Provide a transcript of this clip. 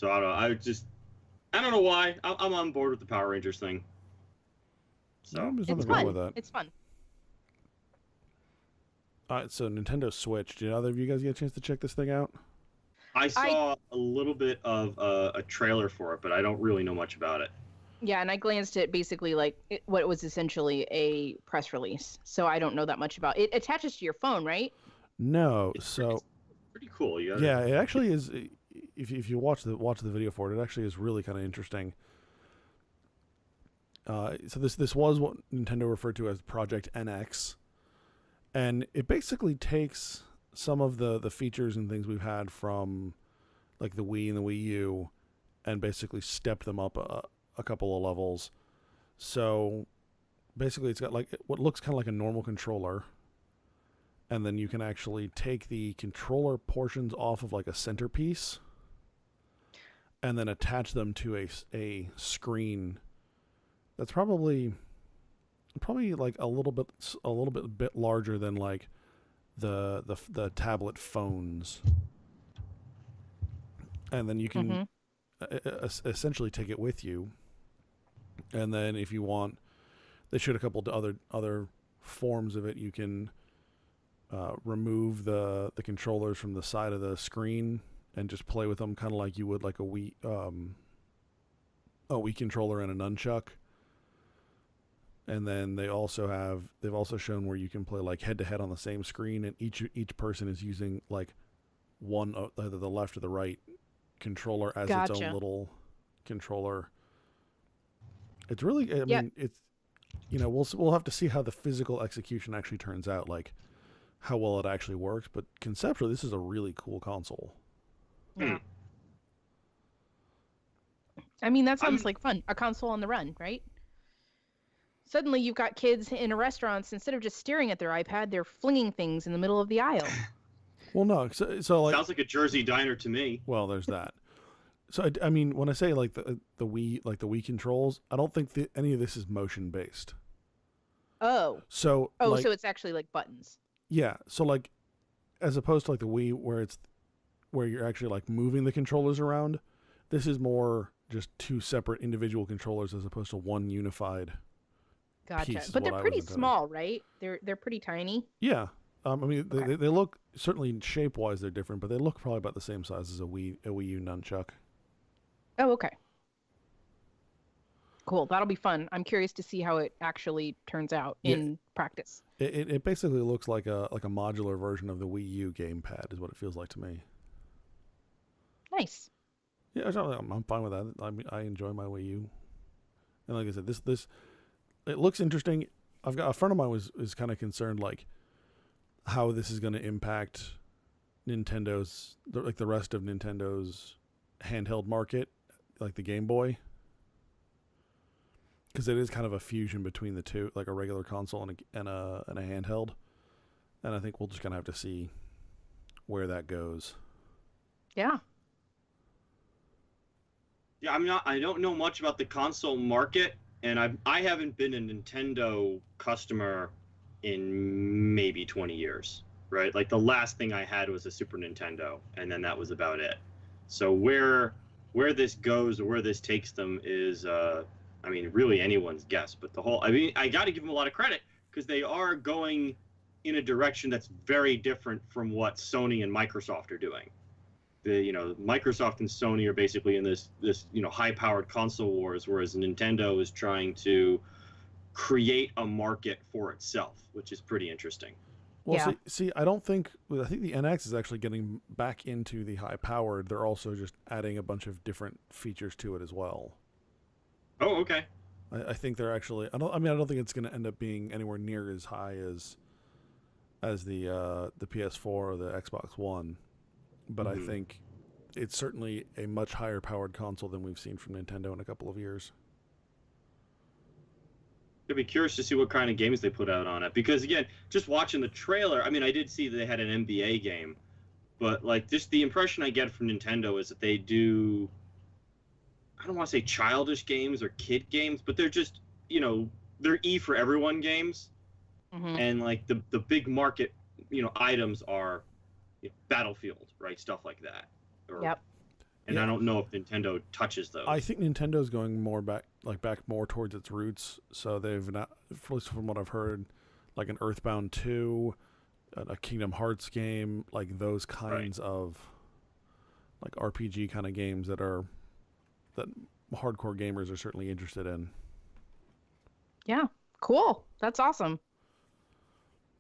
So I don't. I don't know why. I'm on board with the Power Rangers thing. So There's It's nothing wrong with fun. that. It's fun. All right, so Nintendo Switch. Did either of you guys get a chance to check this thing out? I I saw a little bit of a trailer for it, but I don't really know much about it. Yeah, and I glanced at basically like what was essentially a press release. So I don't know that much about it. Attaches to your phone, right? No. It's pretty cool. You got Yeah, it actually is. If you watch the video for it, it actually is really kind of interesting. So this was what Nintendo referred to as Project NX, and it basically takes some of the features and things we've had from like the Wii and the Wii U, and basically step them up a couple of levels. So basically, it's got like what looks kind of like a normal controller, and then you can actually take the controller portions off of like a centerpiece, and then attach them to a screen that's probably like a little bit larger than like the tablet phones, and then you can Mm-hmm. essentially take it with you. And then if you want, they showed a couple of other forms of it. You can remove the controllers from the side of the screen and just play with them, kind of like you would like a Wii controller and a nunchuck. And then they've also shown where you can play like head to head on the same screen, and each person is using like one either the left or the right controller as its own Gotcha. little controller. It's really, I Yeah. mean, it's, we'll have to see how the physical execution actually turns out, like how well it actually works. But conceptually, this is a really cool console. Hmm. Yeah. I mean, that sounds I'm like fun. A console on the run, right? Suddenly you've got kids in restaurants, instead of just staring at their iPad, they're flinging things in the middle of the aisle. Well, no, so like, sounds like a Jersey diner to me. well, there's that. So I mean, when I say like the Wii controls, I don't think that any of this is motion based. Oh. So Oh, like, so it's actually like buttons. yeah, so like as opposed to like the Wii where you're actually like moving the controllers around, this is more just two separate individual controllers as opposed to one unified Gotcha. piece. Is But what they're I was pretty intending. small, right? They're pretty tiny. Yeah. I mean, Okay. they look, certainly shape wise they're different, but they look probably about the same size as a Wii U nunchuck. Oh, okay. Cool. That'll be fun. I'm curious to see how it actually turns out Yeah, in practice. it basically looks like a modular version of the Wii U gamepad is what it feels like to me. Nice. Yeah, I'm fine with that. I mean, I enjoy my Wii U, and like I said, this it looks interesting. I've got a friend of mine is kind of concerned like how this is going to impact the rest of Nintendo's handheld market, like the Game Boy, because it is kind of a fusion between the two, like a regular console and a handheld. And I think we'll just kind of have to see where that goes. Yeah. Yeah, I don't know much about the console market, and I haven't been a Nintendo customer in maybe 20 years, right? Like the last thing I had was a Super Nintendo, and then that was about it. So where this goes or where this takes them is, I mean, really anyone's guess. But I mean, I got to give them a lot of credit because they are going in a direction that's very different from what Sony and Microsoft are doing. Microsoft and Sony are basically in this high powered console wars, whereas Nintendo is trying to create a market for itself, which is pretty interesting. Well, Yeah. see, I think the NX is actually getting back into the high powered. They're also just adding a bunch of different features to it as well. Oh, okay. I think they're actually. I don't think it's going to end up being anywhere near as high as the PS4 or the Xbox One, but I think it's certainly a much higher powered console than we've seen from Nintendo in a couple of years. I'd be curious to see what kind of games they put out on it, because again, just watching the trailer, I mean, I did see that they had an NBA game, but like just the impression I get from Nintendo is that they do, I don't want to say childish games or kid games, but they're just, they're E for everyone games. Hmm. And like the big market, items are Battlefield, right? Stuff like that. Or, Yep. and I don't know if Nintendo touches those. I think Nintendo's going more back more towards its roots. So they've not, at least from what I've heard, like an Earthbound 2, a Kingdom Hearts game, like those kinds of like RPG kind of games that hardcore gamers are certainly interested in. Yeah, cool. That's awesome.